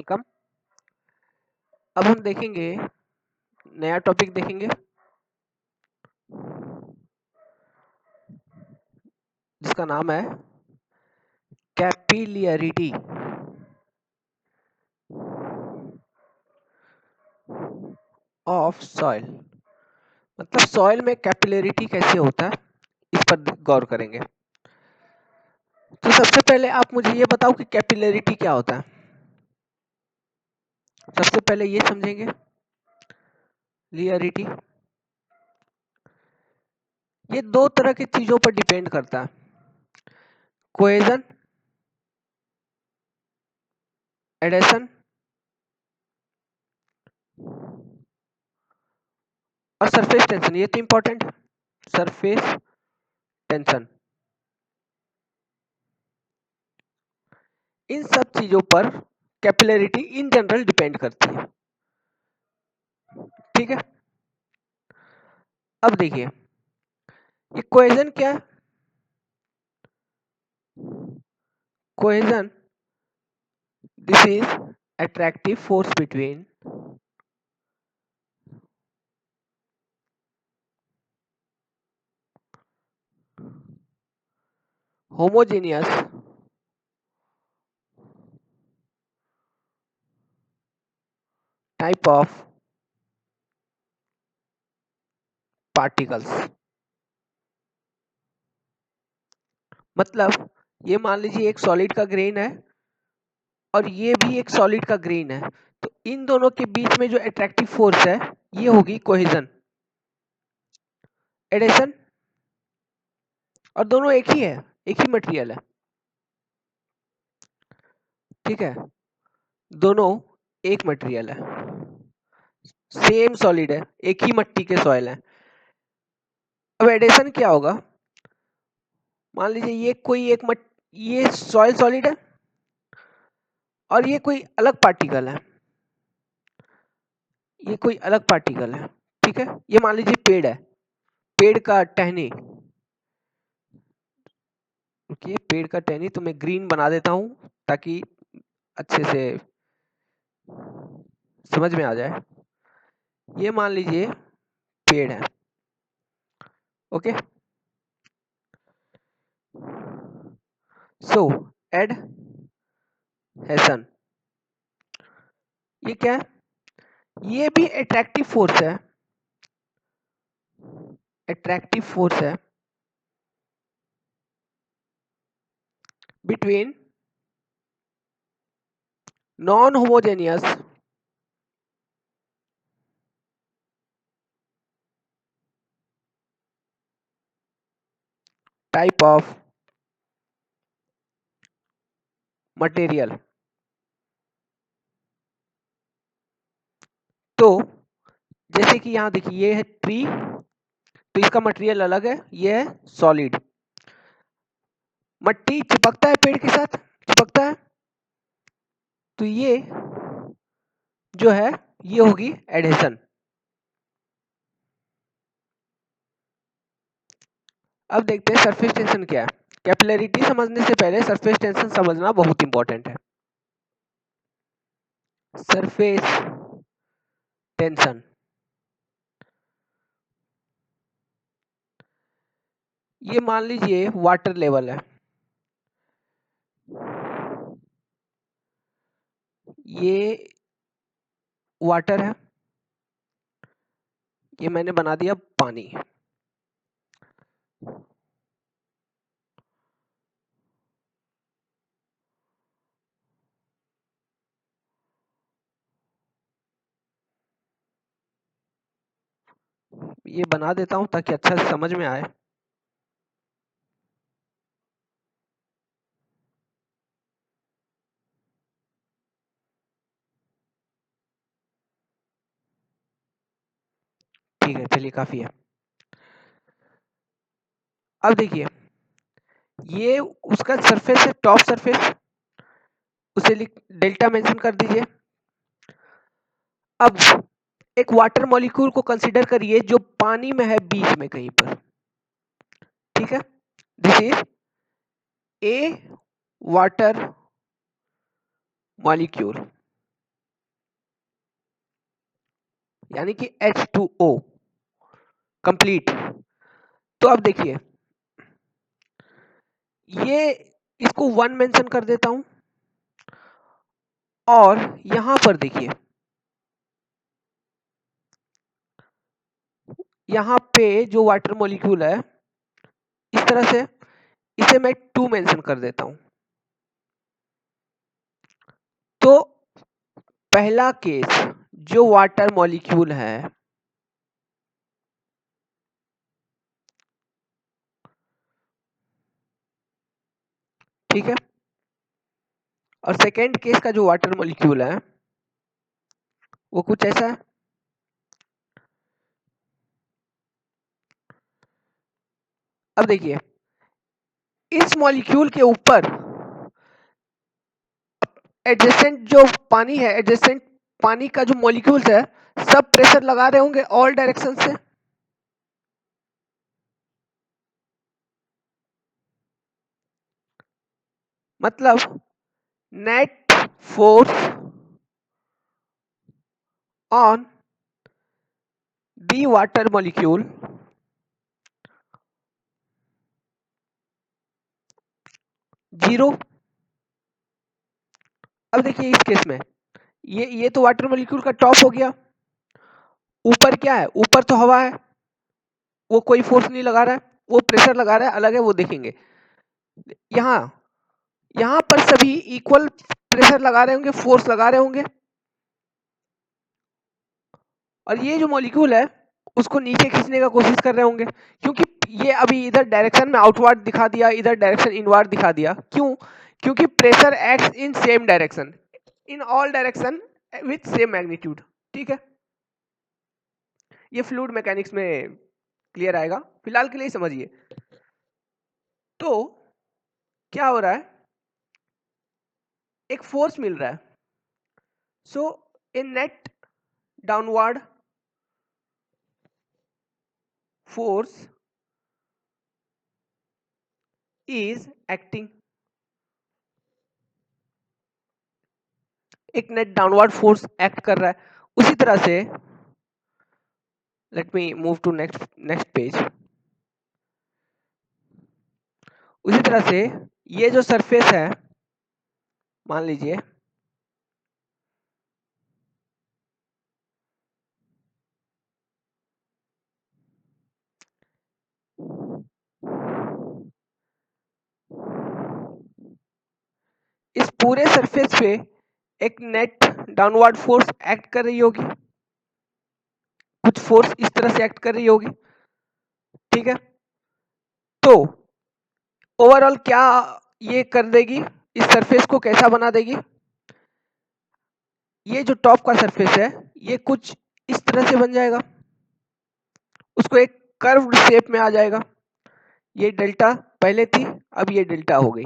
Welcome. अब हम देखेंगे, नया टॉपिक देखेंगे जिसका नाम है कैपिलियरिटी ऑफ सॉइल। मतलब सॉइल में कैपिलरिटी कैसे होता है, इस पर गौर करेंगे। तो सबसे पहले आप मुझे ये बताओ कि कैपिलरिटी क्या होता है। सबसे पहले ये समझेंगे लियरिटी। ये दो तरह की चीजों पर डिपेंड करता है, कोहेजन, एडेशन और सरफेस टेंशन। ये तो इंपॉर्टेंट है, सरफेस टेंशन। इन सब चीजों पर कैपिलरिटी इन जनरल डिपेंड करती है। ठीक है, अब देखिए ये कोहेजन क्या है। Cohesion, this is attractive force between homogeneous type of particles। मतलब ये मान लीजिए एक सॉलिड का ग्रेन है और ये भी एक सॉलिड का ग्रेन है, तो इन दोनों के बीच में जो अट्रैक्टिव फोर्स है ये होगी कोहेजन। एडेशन, और दोनों एक ही है, एक ही मटेरियल है। ठीक है, दोनों एक मटेरियल है, सेम सॉलिड है, एक ही मिट्टी के सॉइल है। अब एडेशन क्या होगा, मान लीजिए ये सॉइल सॉलिड है और ये कोई अलग पार्टिकल है, ये कोई अलग पार्टिकल है। ठीक है, ये मान लीजिए पेड़ है, पेड़ का टहनी। रुकिए, पेड़ का टहनी तो मैं ग्रीन बना देता हूं ताकि अच्छे से समझ में आ जाए। ये मान लीजिए पेड़ है, ओके। सो एड हेसन, ये क्या है, ये भी अट्रैक्टिव फोर्स है, अट्रैक्टिव फोर्स है between non homogeneous type of material. तो जैसे कि यहाँ देखिए ये है ट्री, तो इसका मटेरियल अलग है, ये है सॉलिड। मट्टी चिपकता है पेड़ के साथ, चिपकता है, तो ये जो है ये होगी एडहेशन। अब देखते हैं सरफेस टेंशन क्या है। कैपिलरिटी समझने से पहले सरफेस टेंशन समझना बहुत इंपॉर्टेंट है। सरफेस टेंशन, ये मान लीजिए वाटर लेवल है, ये वाटर है, ये मैंने बना दिया पानी। ये बना देता हूं ताकि अच्छा से समझ में आए। ठीक है, चलिए काफी है। अब देखिए ये उसका सरफेस है, टॉप सरफेस, उसे डेल्टा मेंशन कर दीजिए। अब एक वाटर मॉलिक्यूल को कंसीडर करिए जो पानी में है बीच में कहीं पर। ठीक है, this is a water molecule. यानी कि H2O कंप्लीट। तो अब देखिए, ये इसको 1 मेंशन कर देता हूं, और यहां पर देखिए, यहाँ पे जो वाटर मॉलिक्यूल है, इस तरह से इसे मैं 2 मेंशन कर देता हूं। तो पहला केस जो वाटर मॉलिक्यूल है, ठीक है, और सेकेंड केस का जो वाटर मॉलिक्यूल है वो कुछ ऐसा है। अब देखिए, इस मॉलिक्यूल के ऊपर एडजेसेंट जो पानी है, एडजेसेंट पानी का जो मॉलिक्यूल्स है, सब प्रेशर लगा रहे होंगे ऑल डायरेक्शन से। मतलब net force on the water molecule zero. अब देखिए, इस केस में ये तो वाटर मॉलिक्यूल का टॉप हो गया। ऊपर क्या है? ऊपर तो हवा है, वो कोई फोर्स नहीं लगा रहा है, वो प्रेशर लगा रहा है, अलग है, वो देखेंगे। यहाँ यहाँ पर सभी इक्वल प्रेशर लगा रहे होंगे, फोर्स लगा रहे होंगे, और ये जो मॉलिक्यूल है उसको नीचे खींचने का कोशिश कर रहे होंगे, क्योंकि ये अभी इधर डायरेक्शन में आउटवर्ड दिखा दिया, इधर डायरेक्शन इनवर्ड दिखा दिया। क्यों? क्योंकि pressure acts in same direction, in all direction with same magnitude. ठीक है, ये फ्लूइड मैकेनिक्स में क्लियर आएगा, फिलहाल के लिए समझिए। तो क्या हो रहा है? एक फोर्स मिल रहा है, so a net downward force is acting. एक नेट डाउनवर्ड फोर्स एक्ट कर रहा है। उसी तरह से let me move to next page. उसी तरह से ये जो सरफेस है, मान लीजिए इस पूरे सरफेस पे एक नेट डाउनवर्ड फोर्स एक्ट कर रही होगी, कुछ फोर्स इस तरह से एक्ट कर रही होगी। ठीक है, तो ओवरऑल क्या ये कर देगी? इस सरफेस को कैसा बना देगी? ये जो टॉप का सरफेस है, ये कुछ इस तरह से बन जाएगा, उसको एक कर्व्ड शेप में आ जाएगा। ये डेल्टा पहले थी, अब ये डेल्टा हो गई,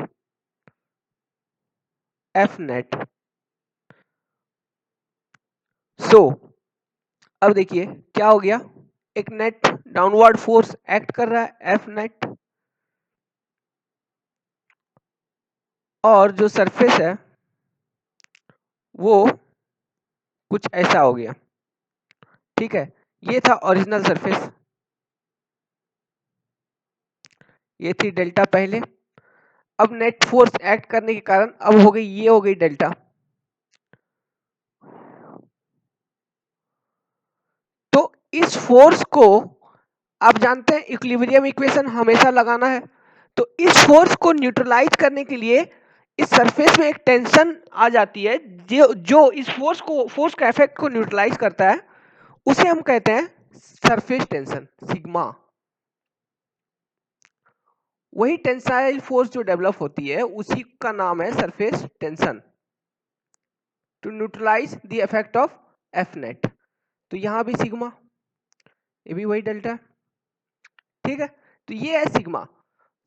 एफ नेट। सो अब देखिए क्या हो गया, एक नेट डाउनवर्ड फोर्स एक्ट कर रहा है, एफ नेट, और जो सरफेस है वो कुछ ऐसा हो गया। ठीक है, ये था ओरिजिनल सरफेस, ये थी डेल्टा पहले। अब नेट फोर्स एक्ट करने के कारण अब हो गई, ये हो गई डेल्टा। तो इस फोर्स को आप जानते हैं इक्विलिब्रियम इक्वेशन हमेशा लगाना है, तो इस फोर्स को न्यूट्रलाइज करने के लिए इस सरफेस में एक टेंशन आ जाती है, जो इस फोर्स का इफेक्ट को न्यूट्रलाइज करता है, उसे हम कहते हैं सरफेस टेंशन, सिग्मा। वही टेंसाइल फोर्स जो डेवलप होती है उसी का नाम है surface tension, to neutralize the effect of F net. तो यहां भी सिग्मा, ये भी वही डेल्टा। ठीक है, तो ये है सिग्मा।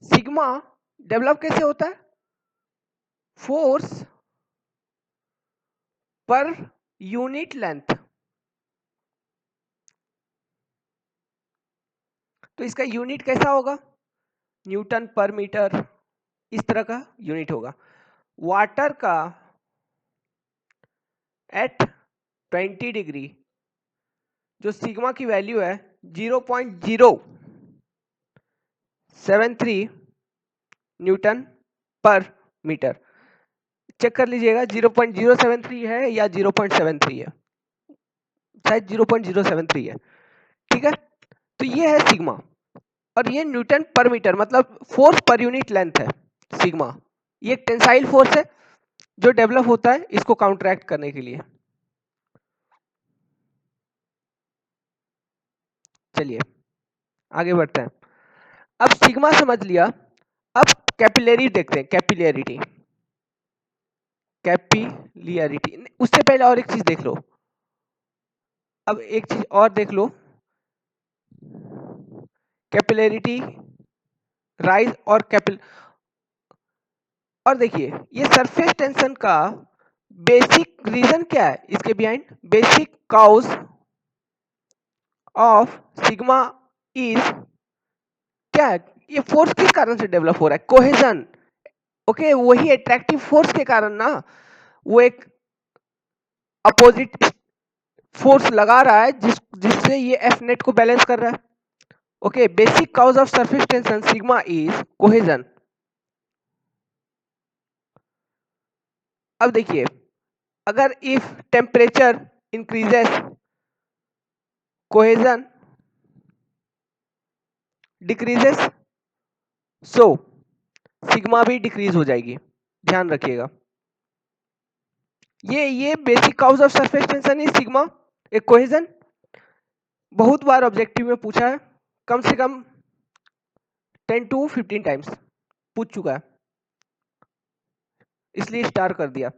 सिग्मा डेवलप कैसे होता है? Force per unit length. तो इसका यूनिट कैसा होगा? न्यूटन पर मीटर, इस तरह का यूनिट होगा। वाटर का एट 20 डिग्री जो सिग्मा की वैल्यू है 0.073 न्यूटन पर मीटर। चेक कर लीजिएगा 0.073 है या 0.73 है, शायद 0.073 है। ठीक है, तो ये है सिग्मा और ये न्यूटन पर मीटर मतलब फोर्स पर यूनिट लेंथ है सिग्मा। ये एक टेंसाइल फोर्स है जो डेवलप होता है इसको काउंटरैक्ट करने के लिए। चलिए आगे बढ़ते हैं। अब सिग्मा समझ लिया, अब कैपिलरी देखते हैं। कैपिलियरिटी उससे पहले और एक चीज देख लो। अब एक चीज और देख लो, कैपिलरिटी राइज और कैपिल। और देखिए ये सरफेस टेंशन का बेसिक रीजन क्या है, इसके behind basic cause of sigma is क्या है, ये फोर्स किस कारण से डेवलप हो रहा है, कोहेजन। ओके, वही अट्रैक्टिव फोर्स के कारण ना, वो एक अपोजिट फोर्स लगा रहा है जिससे ये एफ नेट को बैलेंस कर रहा है। Okay, basic cause of surface tension sigma is cohesion. अब देखिए अगर if temperature increases cohesion decreases, so sigma भी डिक्रीज हो जाएगी। ध्यान रखिएगा, ये basic cause of surface tension is sigma, एक कोहेजन। बहुत बार ऑब्जेक्टिव में पूछा है, कम से कम 10 to 15 टाइम्स पूछ चुका है, इसलिए स्टार कर दिया।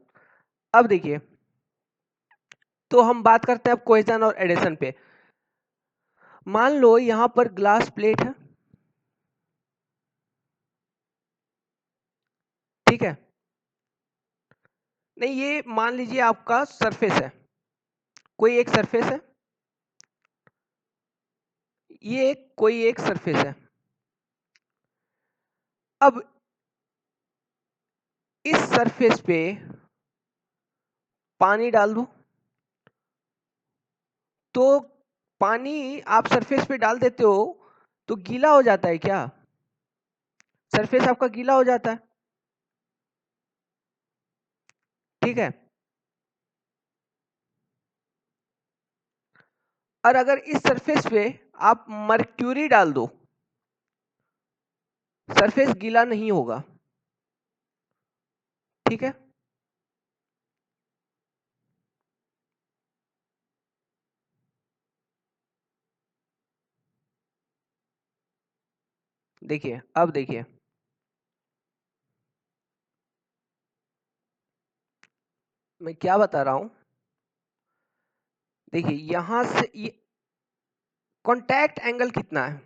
अब देखिए, तो हम बात करते हैं अब कोहेजन और एडेशन पे। मान लो यहां पर ग्लास प्लेट है, ठीक है, नहीं ये मान लीजिए आपका सरफेस है, कोई एक सरफेस है, ये कोई एक सरफेस है। अब इस सरफेस पे पानी डाल दो, तो पानी आप सरफेस पे डाल देते हो तो गीला हो जाता है क्या, सरफेस आपका गीला हो जाता है, ठीक है। और अगर इस सरफेस पे आप मर्क्यूरी डाल दो, सरफेस गीला नहीं होगा, ठीक है। देखिए अब देखिए, मैं क्या बता रहा हूं, देखिए यहां से ये कॉन्टैक्ट एंगल कितना है,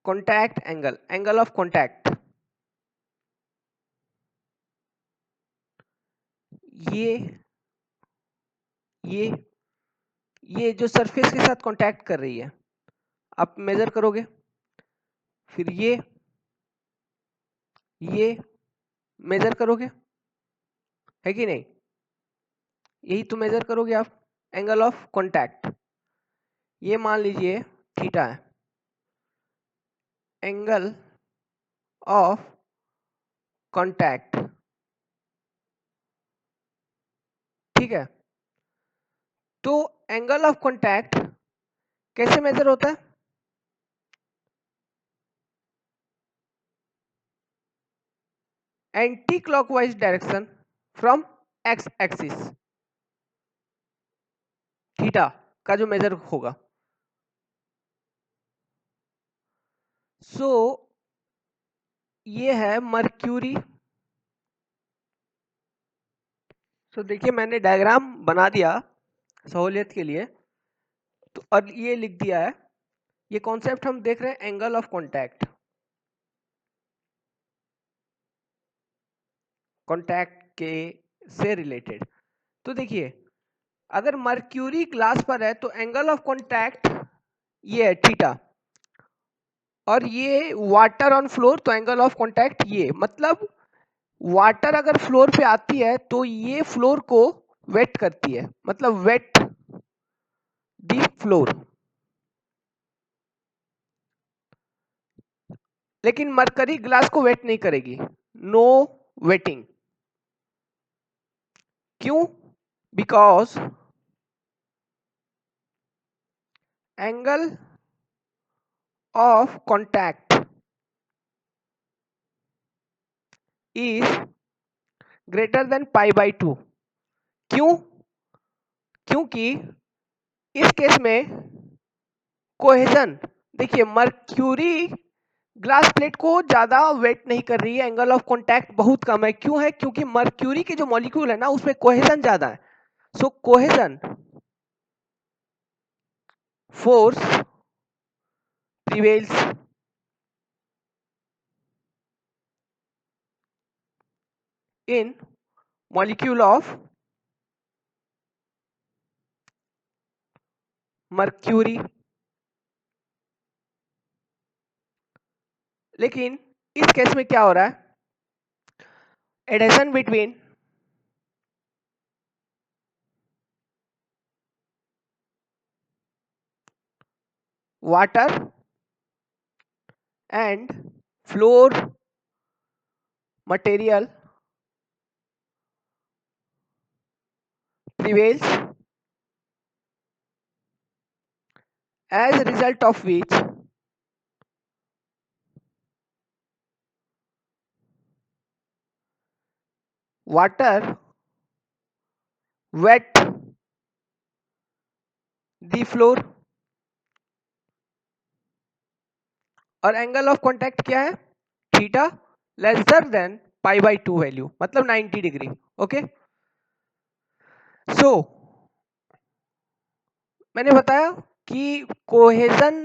contact angle, angle of contact, ये ये ये जो सरफेस के साथ कांटेक्ट कर रही है आप मेजर करोगे, फिर ये मेजर करोगे, है कि नहीं, यही तो मेजर करोगे आप, एंगल ऑफ कांटेक्ट। ये मान लीजिए थीटा है, एंगल ऑफ कांटेक्ट, ठीक है। तो एंगल ऑफ कांटेक्ट कैसे मेजर होता है, anti clockwise direction from x axis, theta का जो मेजर होगा। सो ये है मर्क्यूरी। सो देखिए मैंने डायग्राम बना दिया सहूलियत के लिए, तो और ये लिख दिया है, ये कॉन्सेप्ट हम देख रहे हैं एंगल ऑफ कांटेक्ट, कांटेक्ट के से रिलेटेड। तो देखिए अगर मर्क्यूरी ग्लास पर है तो एंगल ऑफ कांटेक्ट ये है थीटा, और ये वाटर ऑन फ्लोर तो एंगल ऑफ कांटेक्ट ये, मतलब वाटर अगर फ्लोर पे आती है तो ये फ्लोर को वेट करती है, मतलब वेट दी फ्लोर। लेकिन मरकरी ग्लास को वेट नहीं करेगी, नो वेटिंग। क्यों? Because angle of contact is greater than π/2। क्यों? क्योंकि इस केस में कोहेजन, देखिए मर्क्यूरी ग्लास प्लेट को ज्यादा वेट नहीं कर रही है, एंगल ऑफ कॉन्टैक्ट बहुत कम है। क्यों है? क्योंकि मर्क्यूरी के जो मॉलिक्यूल है ना उसमें कोहेजन ज्यादा है। So cohesion force prevails in molecule of mercury. लेकिन इस केस में क्या हो रहा है? Adhesion between water and floor material prevails, as a result of which water wet the floor। और एंगल ऑफ कॉन्टैक्ट क्या है? थीटा लेसर देन π/2 वैल्यू, मतलब 90 डिग्री। ओके, सो मैंने बताया कि कोहेजन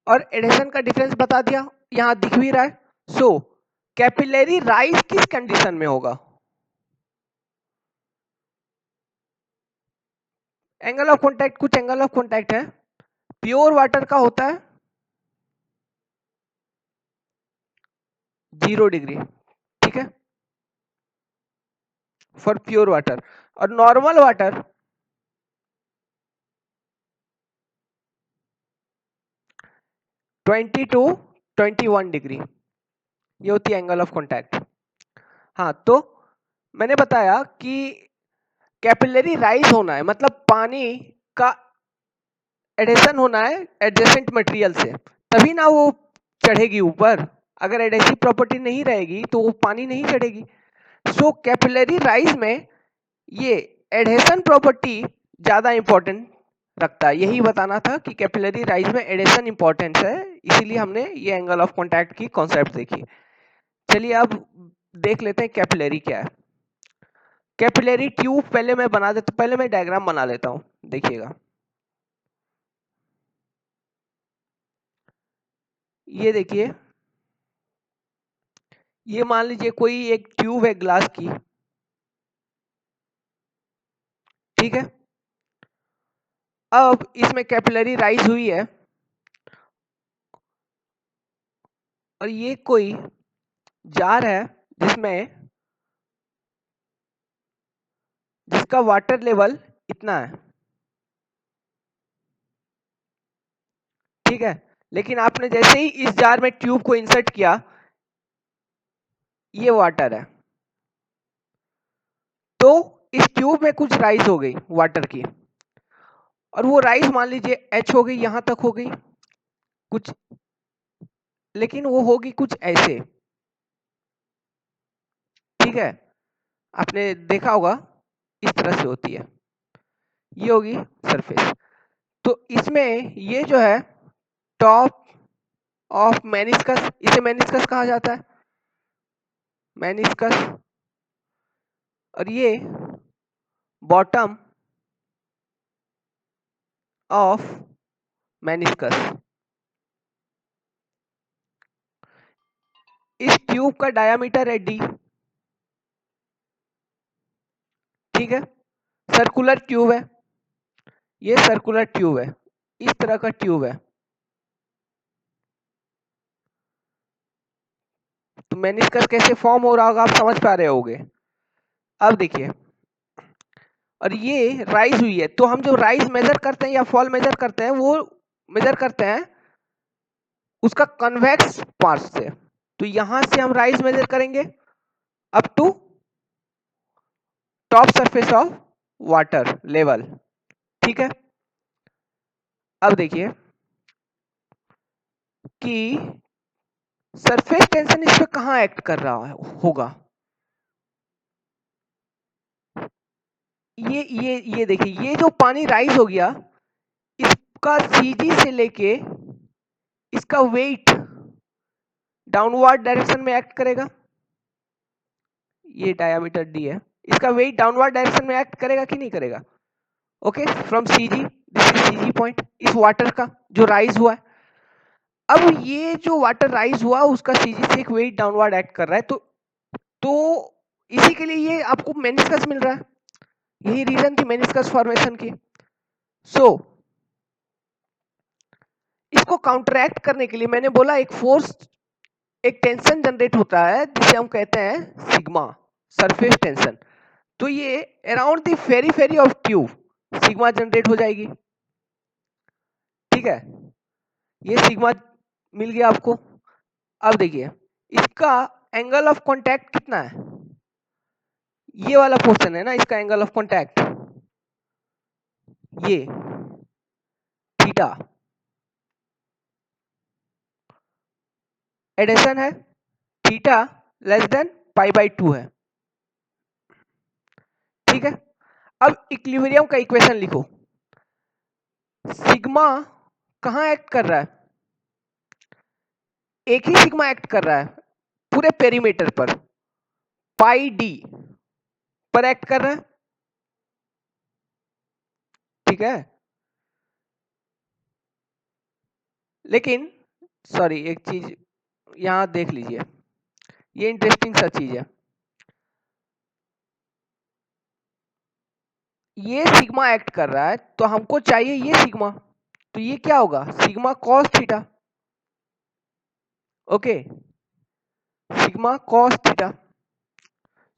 और एडेशन का डिफरेंस बता दिया, यहां दिख भी रहा है। सो कैपिलरी राइज किस कंडीशन में होगा? एंगल ऑफ कॉन्टैक्ट, कुछ एंगल ऑफ कॉन्टैक्ट है, प्योर वाटर का होता है 0 डिग्री, ठीक है, फॉर प्योर वाटर। और नॉर्मल वाटर 20 टू 21 डिग्री, ये होती है एंगल ऑफ कॉन्टैक्ट। हाँ, तो मैंने बताया कि कैपिलरी राइज होना है, मतलब पानी का एडेशन होना है एडजेसेंट मटेरियल से, तभी ना वो चढ़ेगी ऊपर। अगर एडेसिव प्रॉपर्टी नहीं रहेगी तो वो पानी नहीं चढ़ेगी। सो कैपिलरी राइज में ये एडेशन प्रॉपर्टी ज्यादा इंपॉर्टेंट रखता है। यही बताना था कि कैपिलरी राइज में एडेशन इंपॉर्टेंट है, इसीलिए हमने ये एंगल ऑफ कॉन्टैक्ट की कॉन्सेप्ट देखी। चलिए अब देख लेते हैं कैपिलरी क्या है। कैपिलरी ट्यूब पहले मैं बना देता, पहले मैं डायग्राम बना लेता हूं, देखिएगा। ये देखिए, ये मान लीजिए कोई एक ट्यूब है ग्लास की, ठीक है। अब इसमें कैपिलरी राइज हुई है और ये कोई जार है जिसमें जिसका वाटर लेवल इतना है, ठीक है। लेकिन आपने जैसे ही इस जार में ट्यूब को इंसर्ट किया, ये वाटर है, तो इस ट्यूब में कुछ राइज हो गई वाटर की, और वो राइज मान लीजिए एच हो गई, यहां तक हो गई कुछ, लेकिन वो होगी कुछ ऐसे, ठीक है। आपने देखा होगा इस तरह से होती है, ये होगी सरफेस। तो इसमें ये जो है टॉप ऑफ मेनिस्कस, इसे मेनिस्कस कहा जाता है, मेनिस्कस। और ये बॉटम ऑफ मेनिस्कस। इस ट्यूब का डायामीटर है d, ठीक है। सर्कुलर ट्यूब है, ये सर्कुलर ट्यूब है, इस तरह का ट्यूब है। तो मेनिस्कस कैसे फॉर्म हो रहा होगा आप समझ पा रहे होगे। अब देखिए, और ये राइज हुई है, तो हम जो राइज मेजर करते हैं या फॉल मेजर करते हैं वो मेजर करते हैं उसका कन्वेक्स पार्ट से। तो यहां से हम राइज मेजर करेंगे up to top surface of water level. ठीक है, अब देखिए कि सरफेस टेंशन इस पे कहां एक्ट कर रहा है होगा। ये देखिए, ये जो पानी राइज हो गया इसका सीजी से लेके इसका वेट डाउनवर्ड डायरेक्शन में एक्ट करेगा। ये डायमीटर डी है, इसका वेट डाउनवर्ड डायरेक्शन में एक्ट करेगा कि नहीं करेगा। Okay, from CG, this is CG point इस वाटर का जो राइज हुआ है। अब ये जो वाटर राइज हुआ उसका सीजी से एक वेट डाउनवर्ड एक्ट कर रहा है, तो इसी के लिए ये आपको मेनिस्कस मिल रहा है, यही रीजन थी मेनिस्कस फॉर्मेशन की। सो इसको काउंटरैक्ट करने के लिए मैंने बोला एक फोर्स, एक टेंशन जनरेट होता है जिसे हम कहते हैं सिग्मा, सरफेस टेंशन। तो ये around the periphery of tube sigma generate हो जाएगी। ठीक है, ये सिग्मा मिल गया आपको। अब देखिए इसका एंगल ऑफ कांटेक्ट कितना है, ये वाला पोर्शन है ना इसका एंगल ऑफ कांटेक्ट, ये थीटा एडिशन है, थीटा लेस देन π/2 है। ठीक है, अब इक्विलिब्रियम का इक्वेशन लिखो। सिग्मा कहां एक्ट कर रहा है, एक ही सिग्मा एक्ट कर रहा है पूरे पेरीमीटर पर, πd पर एक्ट कर रहा है। ठीक है, लेकिन सॉरी एक चीज यहां देख लीजिए, ये इंटरेस्टिंग सा चीज है। ये सिग्मा एक्ट कर रहा है तो हमको चाहिए ये सिग्मा, तो ये क्या होगा sigma cos theta. Okay, sigma cos theta.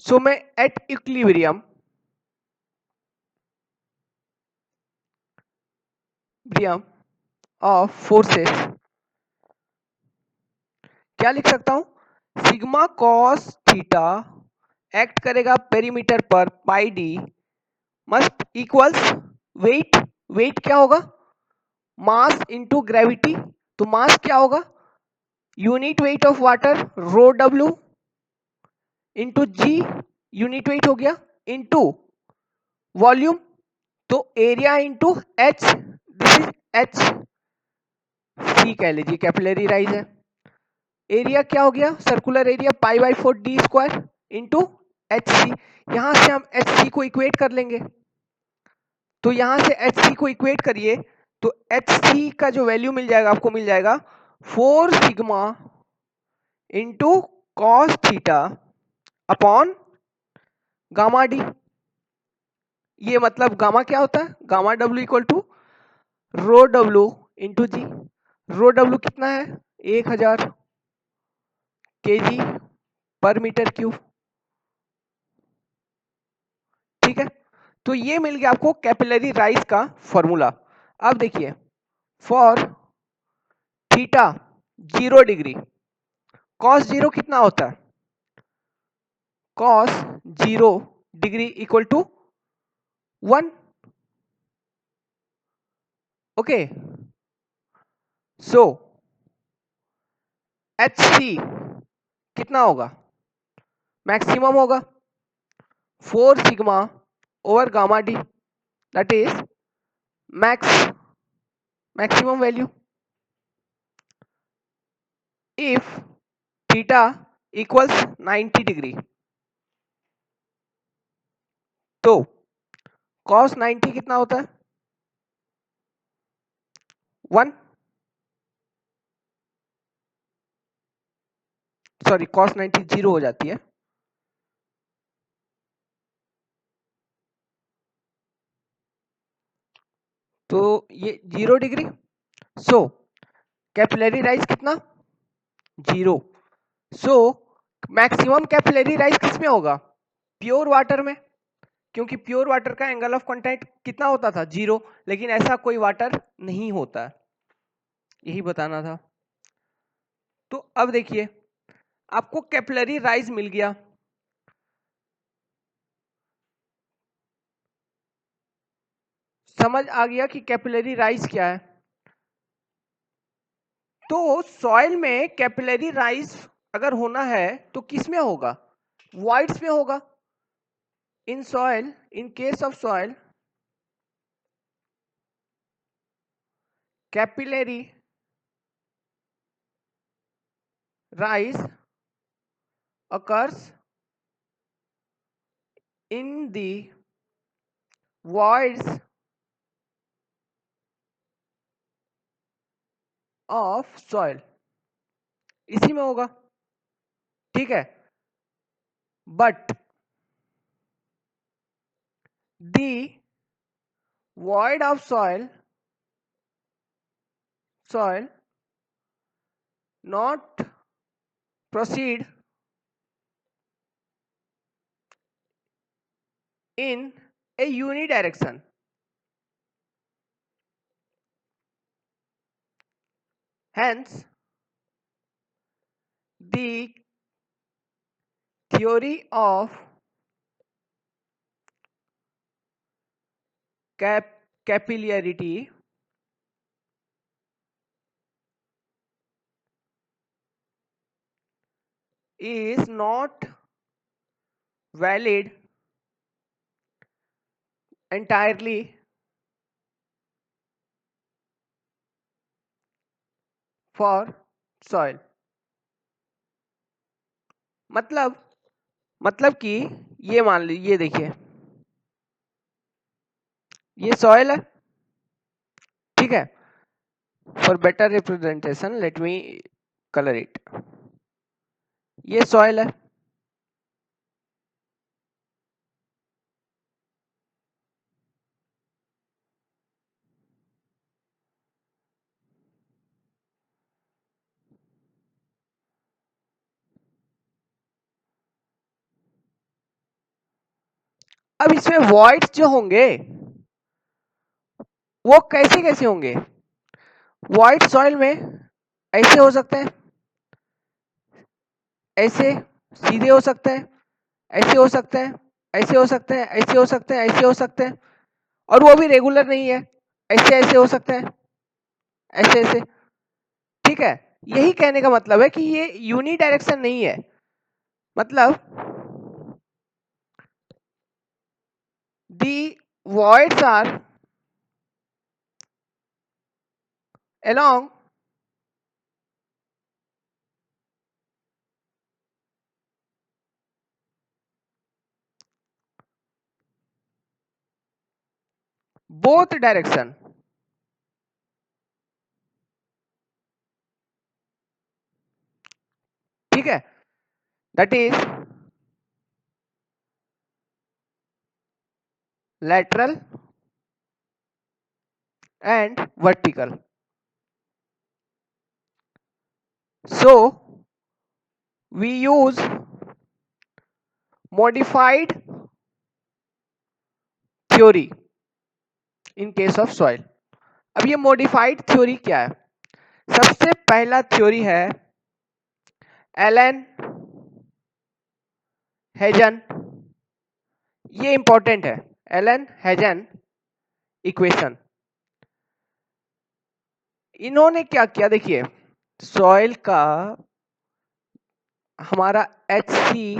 So मैं एट इक्विलिब्रियम ऑफ फोर्सेस क्या लिख सकता हूं, सिग्मा कॉस थीटा एक्ट करेगा पेरीमीटर पर pi D must equals weight, weight क्या होगा मास इनटू ग्रेविटी, तो मास क्या होगा unit weight of water rho W into G, unit weight हो गया, इंटू वॉल्यूम, तो area into H, this is H C कह लीजिए, कैपिलरी राइज है। एरिया क्या हो गया circular area π/4 D square into H C, यहां से हम एच सी को इक्वेट कर लेंगे, तो यहां से एच सी को इक्वेट करिए तो एच सी का जो वैल्यू मिल जाएगा आपको मिल जाएगा 4 sigma into cos theta upon gamma D. ये मतलब गामा क्या होता है, gamma W equal to rho W into G. Rho W कितना है 1000 केजी पर मीटर क्यूब। ठीक है, तो ये मिल गया आपको कैपिलरी राइज का फॉर्मूला। अब देखिए फॉर थीटा 0 डिग्री कॉस 0 कितना होता है, cos 0 degree equal to 1। Okay, so H C कितना होगा मैक्सिमम होगा 4 sigma over gamma d, that is maximum value if theta equals 90 degree, तो cos 90 कितना होता है 1, सॉरी cos 90 0 हो जाती है, तो ये 0 डिग्री। सो कैपिलरी राइज कितना 0। सो मैक्सिमम कैपिलरी राइज किस में होगा प्योर वाटर में, क्योंकि प्योर वाटर का एंगल ऑफ कांटेक्ट कितना होता था, 0, लेकिन ऐसा कोई वाटर नहीं होता, यही बताना था। तो अब देखिए आपको कैपिलरी राइज मिल गया, समझ आ गया कि कैपिलरी राइज क्या है। तो सॉइल में कैपिलरी राइज अगर होना है तो किस में होगा, वॉइड्स में होगा। In soil, in case of soil, capillary rise occurs in the voids of soil, इसी में होगा, ठीक है। But the void of soil not proceed in a unidirection, hence the theory of capillarity is not valid entirely for soil। मतलब कि ये मान लीजिए, ये देखिए ये सॉइल है, ठीक है। For better representation let me colour it, ये सॉइल है, अब इसमें वॉइड्स जो होंगे वो कैसे कैसे होंगे, वॉइड सॉइल में ऐसे हो सकते हैं, ऐसे सीधे हो सकते हैं, ऐसे हो सकते हैं, ऐसे हो सकते हैं, ऐसे हो सकते हैं, ऐसे हो सकते हैं, और वो भी रेगुलर नहीं है, ऐसे ऐसे हो सकते हैं, ऐसे ऐसे, ठीक है। यही कहने का मतलब है कि ये यूनी डायरेक्शन नहीं है, मतलब the voids are along both direction, ठीक है, that is lateral and vertical। So we use modified theory in case of soil। अब ये modified theory क्या है, सबसे पहला थ्योरी है एलन हेजन, ये इंपॉर्टेंट है, एलन हेजन इक्वेशन। इन्होंने क्या किया, देखिए सॉइल का हमारा HC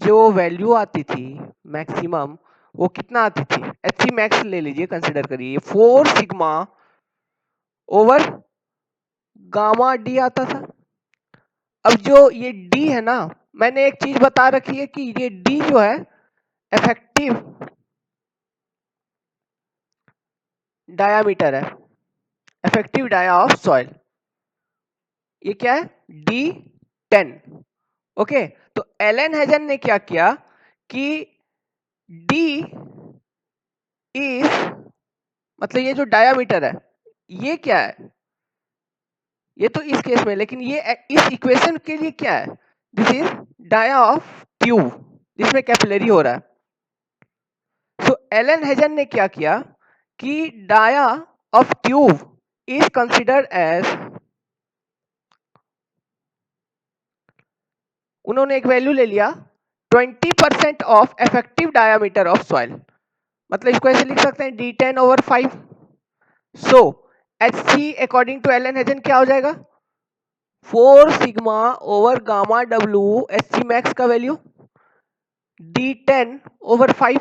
जो वैल्यू आती थी मैक्सिमम, वो कितना आती थी, HC मैक्स ले लीजिए, कंसिडर करिए 4 सिग्मा ओवर गामा डी आता था। अब जो ये डी है ना, मैंने एक चीज बता रखी है कि ये डी जो है इफेक्टिव डायामीटर है, इफेक्टिव डाया ऑफ सॉइल, ये क्या है D10। ओके, तो एलन हेजन ने क्या किया कि डी इज, मतलब ये जो डायामीटर है ये क्या है, ये तो इस केस में, लेकिन ये इस इक्वेशन के लिए क्या है, this is dia of tube जिसमें कैपिलरी हो रहा है, एलन हेजन ने क्या किया कि dia of tube is considered as, उन्होंने एक वैल्यू ले लिया 20% of effective diameter of soil, मतलब इसको ऐसे लिख सकते हैं d10/5। So Hc according to Allen Hazen क्या हो जाएगा, 4 सिग्मा ओवर गामा डब्ल्यू Hc मैक्स का वैल्यू d10/5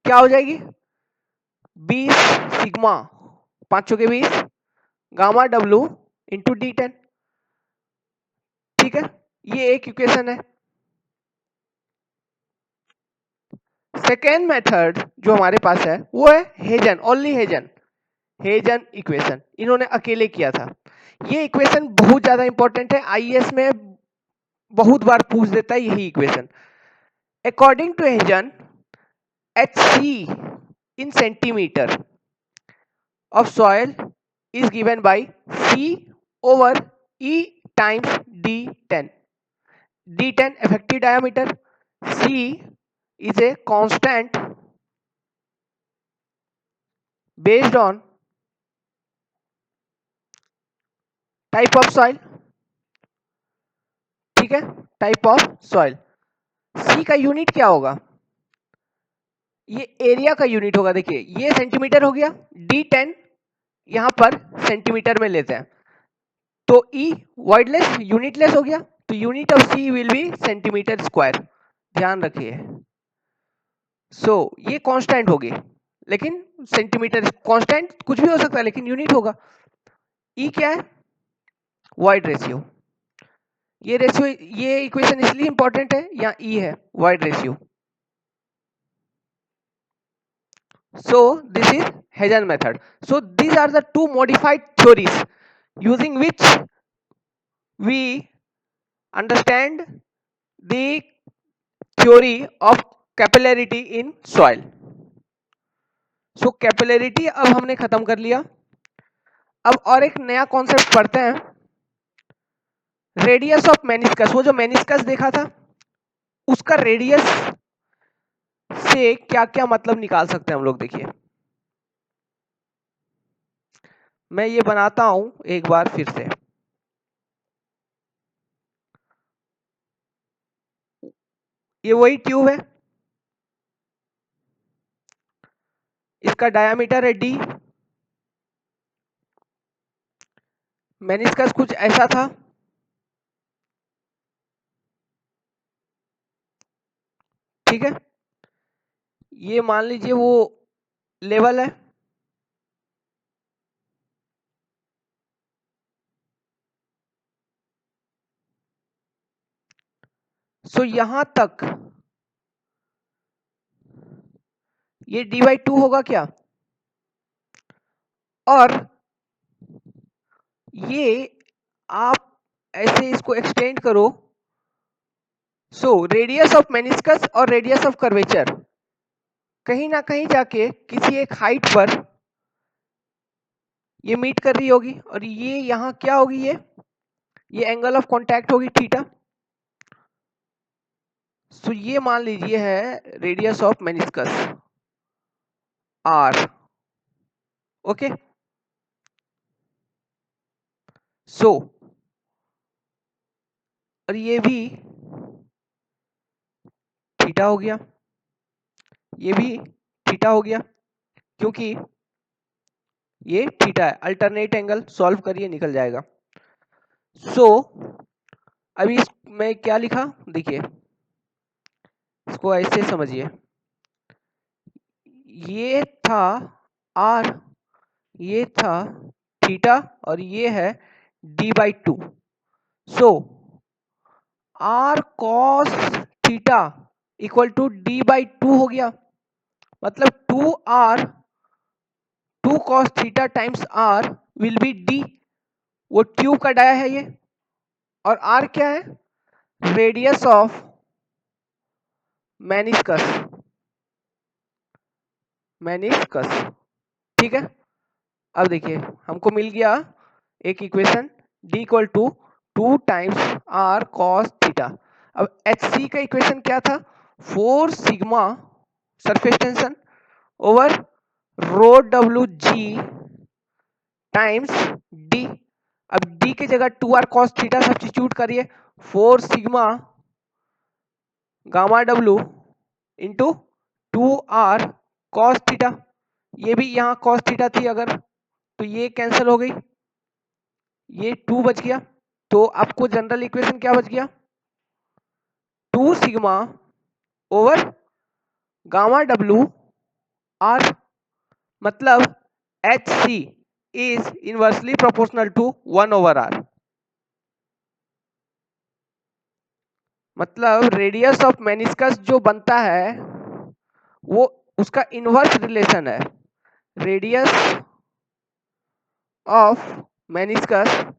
क्या हो जाएगी 20 सिग्मा 5 के 20 गामा डब्ल्यू इंटू d10। ठीक है, ये एक इक्वेशन है। सेकेंड मेथड जो हमारे पास है वो है हेजन, ओनली हेजन, हेजन इक्वेशन, इन्होंने अकेले किया था। ये इक्वेशन बहुत ज्यादा इंपॉर्टेंट है, आईएएस में बहुत बार पूछ देता है यही equation. According to Hazen Hc in centimeter of soil is given by C over E times D10. D10 effective diameter, C is a constant based on type of soil, ठीक है, type of soil. सी का unit क्या होगा, ये area का unit होगा, देखिए ये सेंटीमीटर हो गया, D10 यहां पर सेंटीमीटर में लेते हैं, तो ई वर्डलेस यूनिटलेस हो गया, तो unit of C will be centimetre square, ध्यान रखिए। सो ये कांस्टेंट होगी, लेकिन सेंटीमीटर कांस्टेंट कुछ भी हो सकता है लेकिन यूनिट होगा। ई क्या है, वॉइड रेशियो, ये रेशियो, ये इक्वेशन इसलिए इंपॉर्टेंट है, यहाँ ई है void ratio. So this is Hazen method. So these are the two modified theories using which we understand the theory of capillarity in soil. So capillarity अब हमने खत्म कर लिया। अब और एक नया कॉन्सेप्ट पढ़ते हैं, रेडियस ऑफ मेनिस्कस। वो जो मेनिस्कस देखा था उसका रेडियस से क्या क्या मतलब निकाल सकते हैं हम लोग, देखिए मैं ये बनाता हूं एक बार फिर से। ये वही ट्यूब है, इसका डायामीटर है d, मेनिस्कस कुछ ऐसा था, ठीक है, ये मान लीजिए वो लेवल है, सो यहां तक ये d/2 होगा क्या, और ये आप ऐसे इसको एक्सटेंड करो। सो रेडियस ऑफ मेनिस्कस और रेडियस ऑफ कर्वेचर कहीं ना कहीं जाके किसी एक हाइट पर ये मीट कर रही होगी, और ये यहां क्या होगी, ये एंगल ऑफ कांटेक्ट होगी थीटा। सो ये मान लीजिए है radius of meniscus r, okay. So और ये भी थीटा हो गया, ये भी थीटा हो गया, क्योंकि ये थीटा है, अल्टरनेट एंगल सॉल्व करिए निकल जाएगा। सो अभी मैं क्या लिखा, देखिए इसको ऐसे समझिए, ये था r, ये था थीटा, और ये है d/2। So r cos theta equal to d/2 हो गया, मतलब 2 cos theta times r will be d, वो ट्यूब का डाया है ये, और r क्या है, रेडियस ऑफ मेनिस्कस, मेनिस्कस, ठीक है। अब देखिए हमको मिल गया एक equation, d equal to 2 times r cos theta. अब Hc का इक्वेशन क्या था, 4 sigma surface tension over rho डब्ल्यू जी टाइम्स डी। अब डी की जगह 2r cos थीटा सब्स्टिट्यूट करिए, 4 सिग्मा गामा डब्ल्यू इंटू 2r cos थीटा। ये भी यहाँ cos थीटा थी अगर, तो ये कैंसिल हो गई, ये 2 बच गया। तो आपको जनरल इक्वेशन क्या बच गया, 2 sigma over gamma W R, मतलब H C is inversely proportional to 1/r। मतलब रेडियस ऑफ मेनिस्कस जो बनता है वो उसका इनवर्स रिलेशन है, radius of meniscus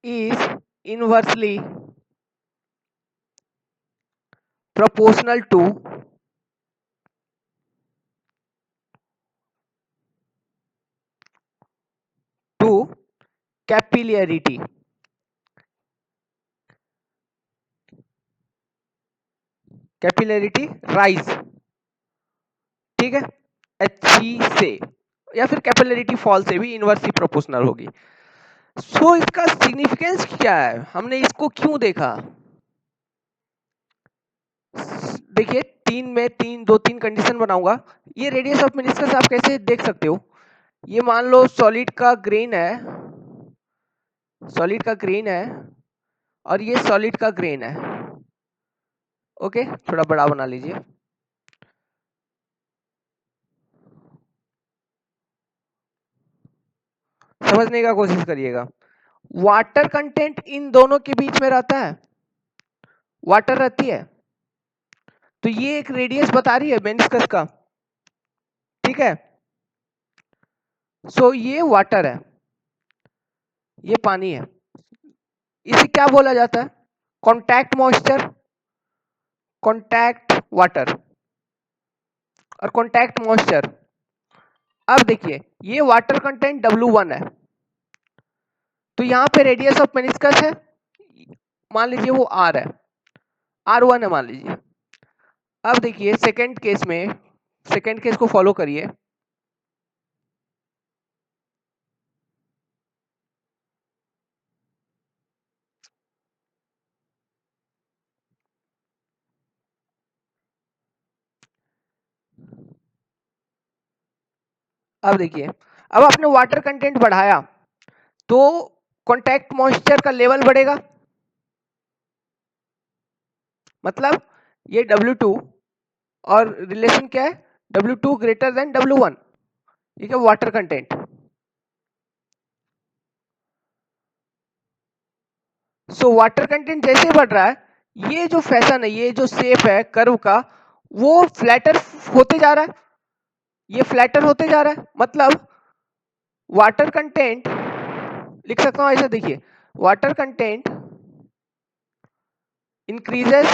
is inversely proportional to capillarity। Capillarity rise, ठीक है, एच से, या फिर कैपिलरिटी फॉल से भी इनवर्सली प्रोपोर्शनल होगी। सो इसका सिग्निफिकेंस क्या है, हमने इसको क्यों देखा। देखिए तीन में तीन दो तीन कंडीशन बनाऊंगा। ये रेडियस ऑफ मेनिस्कस आप कैसे देख सकते हो, ये मान लो सॉलिड का ग्रेन है, सॉलिड का ग्रेन है और ये सॉलिड का ग्रेन है। ओके, थोड़ा बड़ा बना लीजिए। समझने का कोशिश करिएगा। वाटर कंटेंट इन दोनों के बीच में रहता है, वाटर रहती है, तो ये एक रेडियस बता रही है मेनिस्कस का, ठीक है। सो ये वाटर है, ये पानी है, इसे क्या बोला जाता है, कॉन्टैक्ट मॉइस्चर, कॉन्टैक्ट वाटर और कॉन्टैक्ट मॉइस्चर। अब देखिए ये वाटर कंटेंट W1 है, तो यहां पे रेडियस ऑफ मेनिस्कस है, मान लीजिए वो R है, R1 है मान लीजिए। अब देखिए सेकंड केस में, सेकंड केस को फॉलो करिए। अब देखिए, अब आपने वाटर कंटेंट बढ़ाया तो कॉन्टैक्ट मॉइस्चर का लेवल बढ़ेगा, मतलब ये W2 और रिलेशन क्या है, W2 ग्रेटर देन W1, ठीक है, water content. So water content जैसे बढ़ रहा है, ये जो फैशन है, ये जो शेप है कर्व का, वो फ्लैटर होते जा रहा है, ये फ्लैटर होते जा रहा है, मतलब वाटर कंटेंट लिख सकता हूं ऐसा, देखिए water content increases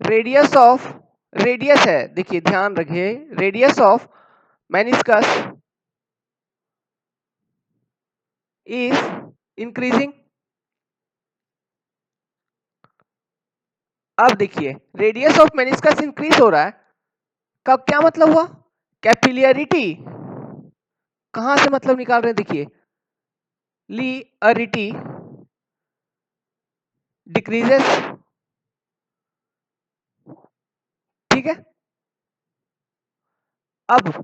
radius of, radius है देखिए ध्यान रखिए, radius of meniscus is increasing. अब देखिए रेडियस ऑफ मेनिस्कस इंक्रीज हो रहा है, का क्या मतलब हुआ, कैपिलियरिटी कहां से मतलब निकाल रहे हैं, देखिए लियरिटी डिक्रीजेस, ठीक है। अब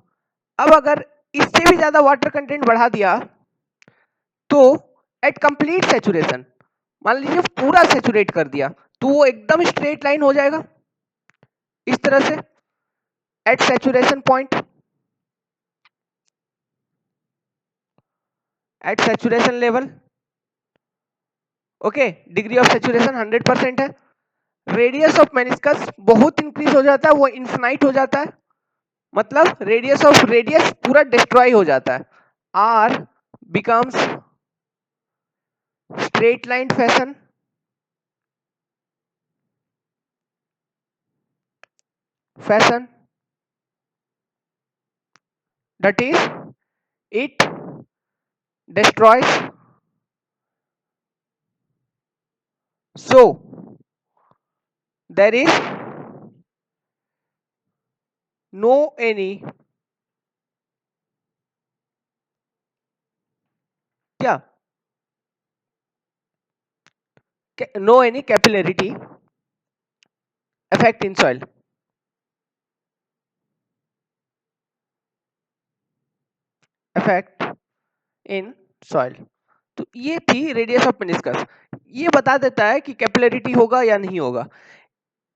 अगर इससे भी ज्यादा वाटर कंटेंट बढ़ा दिया तो एट कंप्लीट सैचुरेशन, मान लीजिए पूरा सैचुरेट कर दिया, तो वो एकदम स्ट्रेट लाइन हो जाएगा इस तरह से at saturation point, at saturation level. Okay, degree of saturation 100% है, रेडियस ऑफ मेनिस्कस बहुत इंक्रीज हो जाता है, वो इन्फिनाइट हो जाता है, मतलब रेडियस ऑफ रेडियस पूरा डिस्ट्रॉय हो जाता है, r becomes straight line fashion, fashion that is it destroys So there is no any क्या no any capillarity effect in soil. Effect in soil. तो ये थी रेडियस ऑफ मेनिस्कस। ये बता देता है कि कैपिलरिटी होगा या नहीं होगा।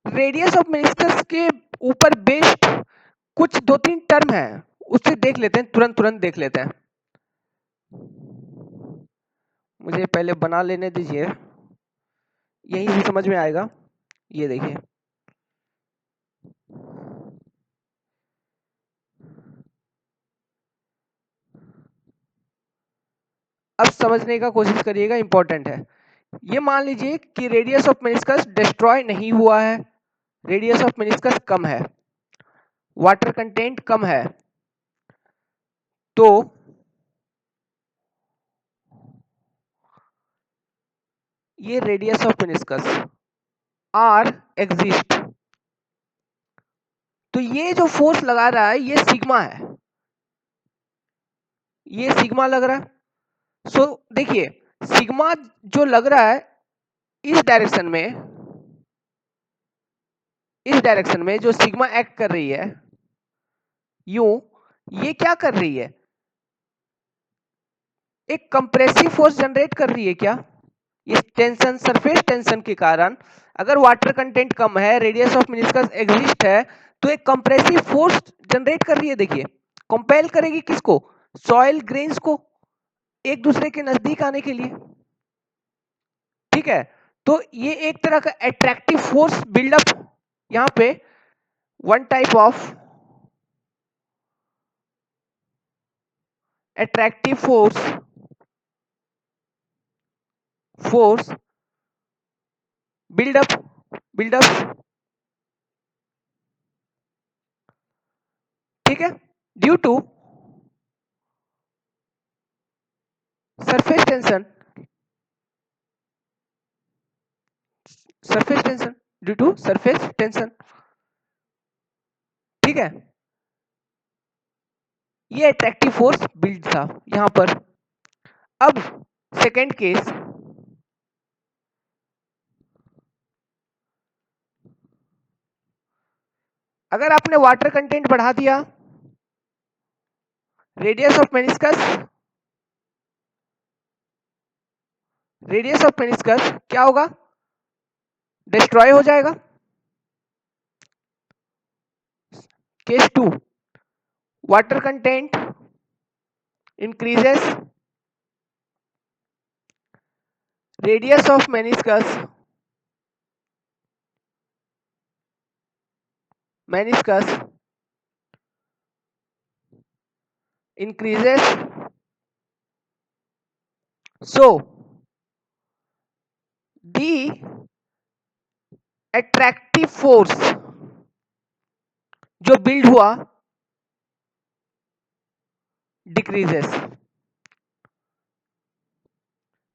रेडियस ऑफ मेनिस्कस के ऊपर बेस्ड कुछ 2-3 टर्म है, उससे देख लेते हैं, तुरंत देख लेते हैं। मुझे पहले बना लेने दीजिए, यहीं से समझ में आएगा। ये देखिए, अब समझने का कोशिश करिएगा, इंपॉर्टेंट है। ये मान लीजिए कि रेडियस ऑफ मेनिस्कस डिस्ट्रॉय नहीं हुआ है, रेडियस ऑफ मेनिस्कस कम है, वाटर कंटेंट कम है, तो ये radius of meniscus r exist. तो ये जो फोर्स लगा रहा है ये सिग्मा है, ये सिग्मा लग रहा है। सो देखिए, सिग्मा जो लग रहा है इस डायरेक्शन में जो सिग्मा एक्ट कर रही है यूं, ये क्या कर रही है, एक कंप्रेसिव फोर्स जनरेट कर रही है क्या। इस टेंशन, सरफेस टेंशन के कारण अगर वाटर कंटेंट कम है, रेडियस ऑफ मेनिस्कस एग्जिस्ट है, तो एक कंप्रेसिव फोर्स जनरेट कर रही है। देखिए, कंपेल करेगी किसको, सॉइल ग्रेन्स को एक दूसरे के नजदीक आने के लिए। ठीक है, तो ये एक तरह का अट्रैक्टिव फोर्स बिल्डअप यहां पे, one type of attractive force buildup. ठीक है, due to surface tension, due to surface tension. ठीक है, ये अट्रैक्टिव फोर्स बिल्ड था यहां पर। अब सेकेंड केस, अगर आपने वाटर कंटेंट बढ़ा दिया, रेडियस ऑफ मेनिस्कस क्या होगा, डिस्ट्रॉय हो जाएगा। Case 2, water content increases, radius of meniscus increases, so the attractive force जो बिल्ड हुआ डिक्रीजेस,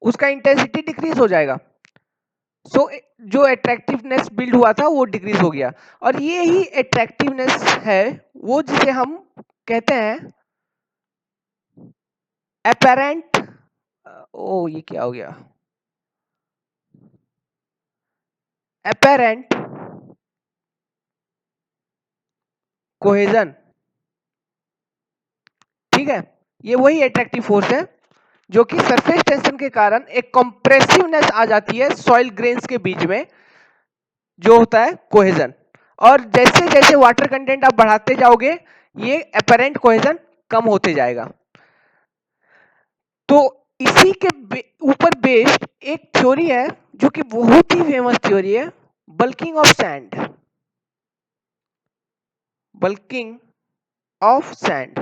उसका इंटेंसिटी डिक्रीज हो जाएगा। सो जो अट्रैक्टिवनेस बिल्ड हुआ था वो डिक्रीज हो गया, और ये ही अट्रैक्टिवनेस है वो जिसे हम कहते हैं अपेरेंट, ओ ये क्या हो गया, अपेरेंट कोहेजन। ठीक है, ये वही अट्रैक्टिव फोर्स है जो कि सरफेस टेंशन के कारण एक कंप्रेसिवनेस आ जाती है सॉइल ग्रेन्स के बीच में, जो होता है कोहेजन। और जैसे जैसे वाटर कंटेंट आप बढ़ाते जाओगे, ये अपेरेंट कोहेजन कम होते जाएगा। तो इसी के ऊपर बेस्ड एक थ्योरी है जो कि बहुत ही फेमस थ्योरी है, bulking of sand. Bulking of sand,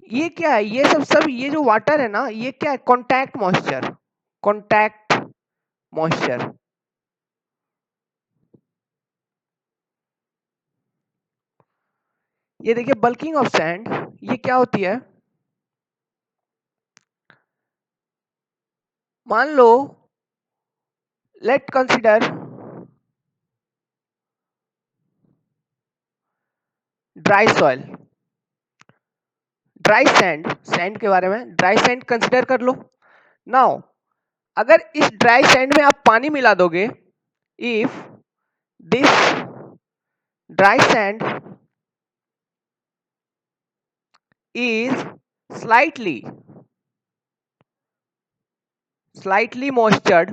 ये क्या है, ये सब ये जो वाटर है ना, ये क्या है, कॉन्टैक्ट मॉइस्चर। ये देखिए, बल्किंग ऑफ सैंड ये क्या होती है, मान लो, let consider dry soil, dry sand, sand के बारे में, ड्राई सैंड कंसिडर कर लो। नाउ अगर इस ड्राई सैंड में आप पानी मिला दोगे, if this dry sand is slightly moistured,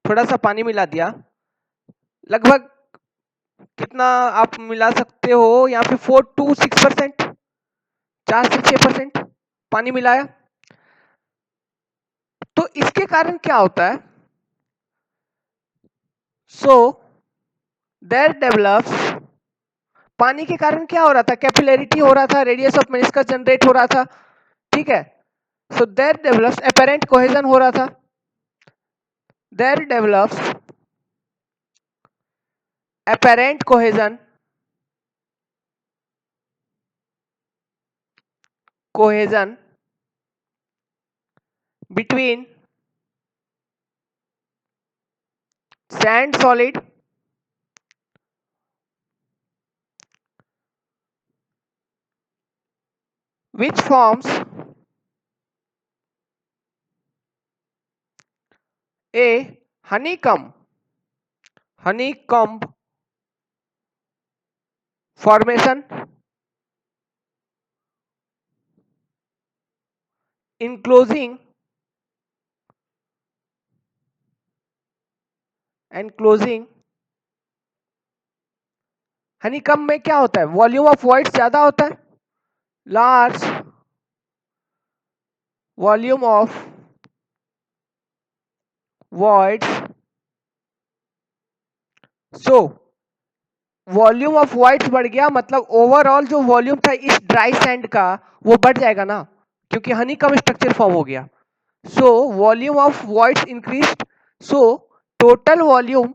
थोड़ा सा पानी मिला दिया, लगभग कितना आप मिला सकते हो यहाँ पे 4 to 6%, 4 से 6% पानी मिलाया, तो इसके कारण क्या होता है, सो देयर डेवलप्स, पानी के कारण क्या हो रहा था, कैपिलरिटी हो रहा था, रेडियस ऑफ मेनिस्कस जनरेट हो रहा था, ठीक है। So there develops apparent cohesion हो रहा था, there develops apparent cohesion between sand solid which forms a honeycomb formation enclosing honeycomb में क्या होता है, वॉल्यूम ऑफ वॉइड्स ज्यादा होता है, large volume of voids, so volume of voids बढ़ गया, मतलब ओवरऑल जो वॉल्यूम था इस ड्राई सैंड का वो बढ़ जाएगा ना, क्योंकि हनीकॉम्ब स्ट्रक्चर फॉर्म हो गया। So volume of voids increased, so total volume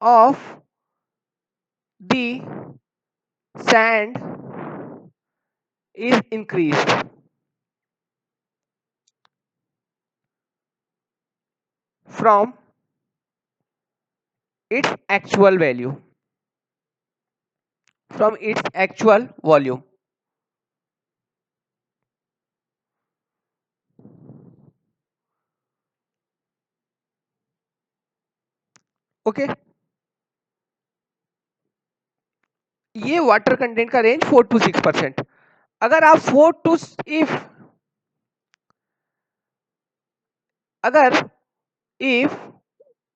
of the sand is increased from its actual value, from its actual volume. Okay, ये वाटर कंटेंट का रेंज 4 to 6%। अगर आप 4 to इफ अगर if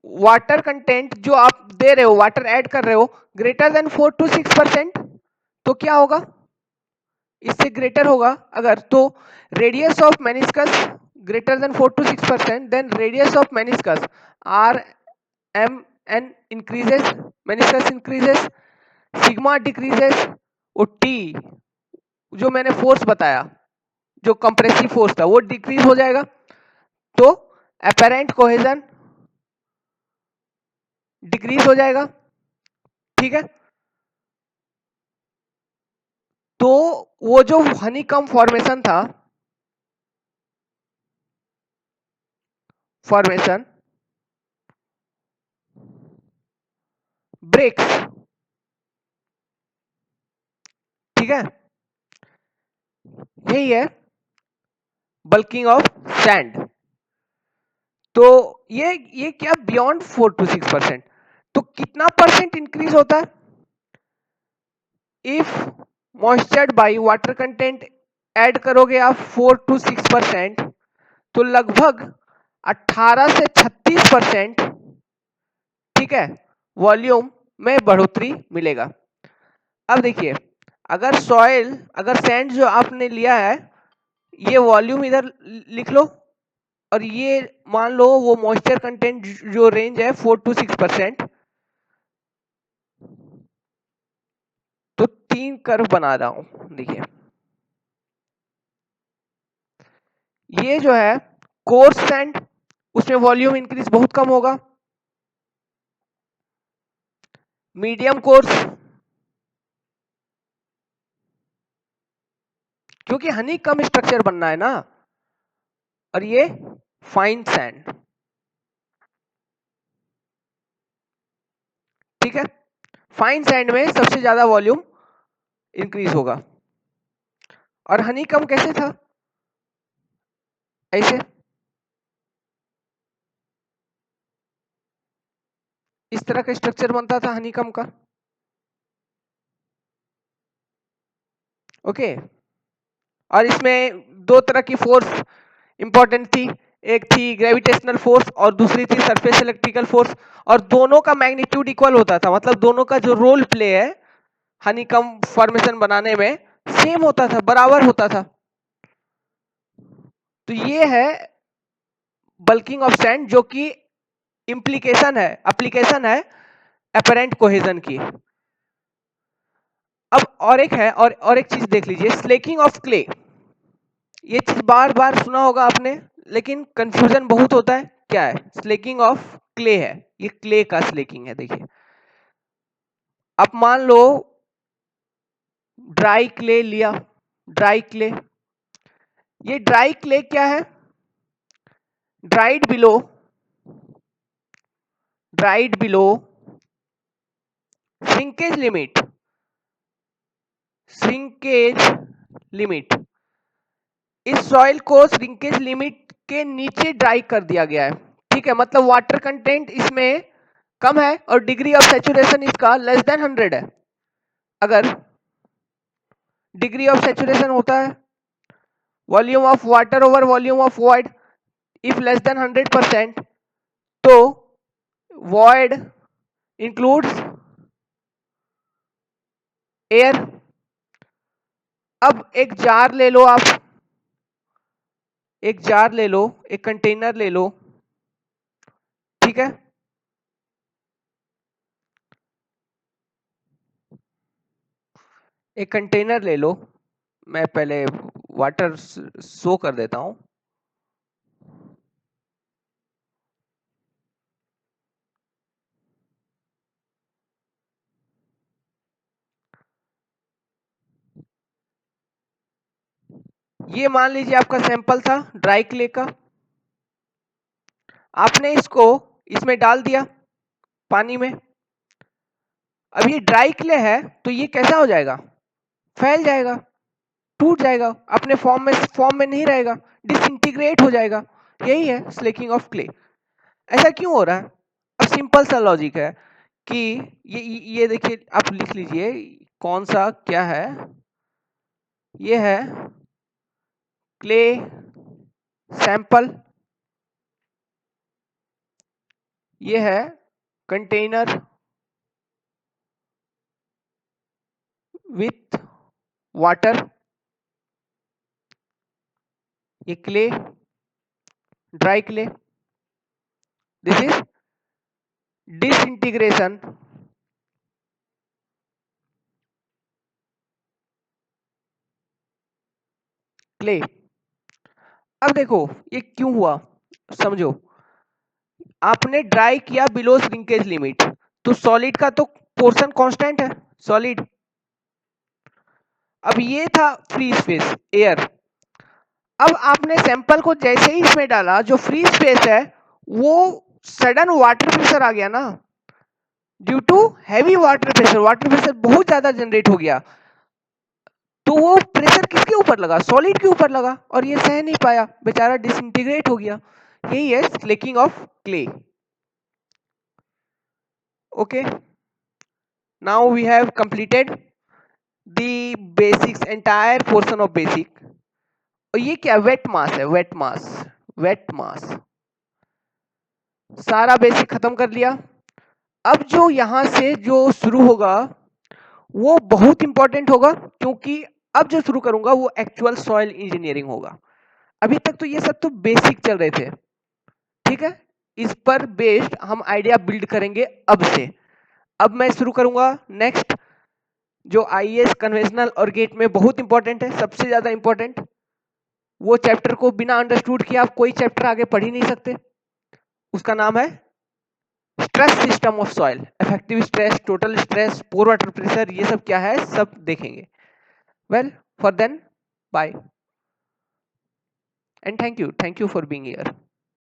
water content जो आप दे रहे हो, water add कर रहे हो, ग्रेटर देन 4 to 6%, तो क्या होगा, इससे ग्रेटर होगा अगर, तो radius of meniscus greater than 4 to 6%, then radius of meniscus r m n increases, meniscus increases, sigma decreases, और टी जो मैंने फोर्स बताया, जो कंप्रेसिव फोर्स था, वो डिक्रीज हो जाएगा, तो अपेरेंट कोहेजन डिक्रीज हो जाएगा, ठीक है। तो वो जो हनीकॉम्ब फॉर्मेशन था, फॉर्मेशन ब्रेक्स, ठीक है, यही है बल्किंग ऑफ सैंड। तो ये क्या बियॉन्ड 4 to 6%, तो कितना परसेंट इंक्रीज होता है, if moistured by water content add करोगे आप 4 to 6%, तो लगभग 18 से 36%, ठीक है, वॉल्यूम में बढ़ोतरी मिलेगा। अब देखिए, अगर सैंड जो आपने लिया है, ये वॉल्यूम इधर लिख लो, और ये मान लो वो मॉइस्चर कंटेंट जो रेंज है 4 to 6%, तो 3 कर्व बना रहा हूं, देखिए ये जो है कोर्स सैंड, उसमें वॉल्यूम इंक्रीज बहुत कम होगा, मीडियम कोर्स, क्योंकि हनी कम स्ट्रक्चर बनना है ना, और ये फाइन सैंड। ठीक है, फाइन सैंड में सबसे ज्यादा वॉल्यूम इंक्रीज होगा। और हनीकम कैसे था, ऐसे इस तरह का स्ट्रक्चर बनता था हनीकम का। ओके, और इसमें दो तरह की फोर्स इंपॉर्टेंट थी, एक थी ग्रेविटेशनल फोर्स और दूसरी थी सरफेस इलेक्ट्रिकल फोर्स, और दोनों का मैग्नीट्यूड इक्वल होता था, मतलब दोनों का जो रोल प्ले है हनीकम फॉर्मेशन बनाने में सेम होता था, बराबर होता था। तो ये है बल्किंग ऑफ सैंड, जो कि इम्प्लीकेशन है, एप्लीकेशन है अपरेंट कोहेजन की। अब और एक है, और एक चीज देख लीजिए, स्लेकिंग ऑफ क्ले। ये चीज बार बार सुना होगा आपने, लेकिन कंफ्यूजन बहुत होता है। क्या है? स्लेकिंग ऑफ क्ले है, ये क्ले का स्लेकिंग है। देखिए, आप मान लो ड्राई क्ले लिया, ड्राई क्ले, ये ड्राई क्ले क्या है? Dried below, dried below shrinkage limit, shrinkage limit. इस सॉइल को श्रिंकेज लिमिट के नीचे ड्राई कर दिया गया है। ठीक है, मतलब वाटर कंटेंट इसमें कम है और डिग्री ऑफ सैचुरेशन इसका लेस देन 100 है। अगर डिग्री ऑफ सैचुरेशन होता है volume of water over volume of void, if less than 100%, तो वॉइड इंक्लूड्स एयर। अब एक जार ले लो आप, एक जार ले लो, एक कंटेनर ले लो। ठीक है, एक कंटेनर ले लो, मैं पहले वाटर शो कर देता हूं। ये मान लीजिए आपका सैंपल था ड्राई क्ले का, आपने इसको इसमें डाल दिया पानी में। अब ये ड्राई क्ले है तो ये कैसा हो जाएगा? फैल जाएगा, टूट जाएगा, अपने फॉर्म में नहीं रहेगा, डिसइंटीग्रेट हो जाएगा। यही है स्लेकिंग ऑफ क्ले। ऐसा क्यों हो रहा है? अब सिंपल सा लॉजिक है कि ये देखिए, आप लिख लीजिए कौन सा क्या है। ये है क्ले सैंपल, ये है कंटेनर विथ वाटर, ये clay, dry clay, this is disintegration clay. अब देखो ये क्यों हुआ, समझो। आपने ड्राई किया बिलो श्रिंकेज लिमिट, तो सॉलिड का तो पोर्शन कांस्टेंट है, सॉलिड। अब ये था फ्री स्पेस, एयर। अब आपने सैंपल को जैसे ही इसमें डाला, जो फ्री स्पेस है वो सडन वाटर प्रेशर आ गया ना, due to heavy water pressure बहुत ज्यादा जनरेट हो गया। तो वो प्रेशर किसके ऊपर लगा? सॉलिड के ऊपर लगा, और ये सह नहीं पाया, बेचारा डिसइंटीग्रेट हो गया। यही है slaking of clay. Okay, now we have completed the basics, entire portion of basic. और ये क्या? वेट मास है, वेट मास, वेट मास। सारा बेसिक खत्म कर लिया। अब जो यहां से जो शुरू होगा वो बहुत इंपॉर्टेंट होगा, क्योंकि अब जो शुरू करूंगा वो एक्चुअल सॉइल इंजीनियरिंग होगा। अभी तक तो ये सब तो बेसिक चल रहे थे। ठीक है, इस पर बेस्ड हम आइडिया बिल्ड करेंगे अब से। अब मैं शुरू करूंगा नेक्स्ट, जो आईएएस कन्वेंशनल और गेट में बहुत इंपॉर्टेंट है, सबसे ज्यादा इंपॉर्टेंट। वो चैप्टर को बिना अंडरस्टूड किए आप कोई चैप्टर आगे पढ़ ही नहीं सकते। उसका नाम है stress system of soil, effective stress, total stress, pore water pressure, ये सब क्या है सब देखेंगे। Well, for then, bye. And thank you for being here.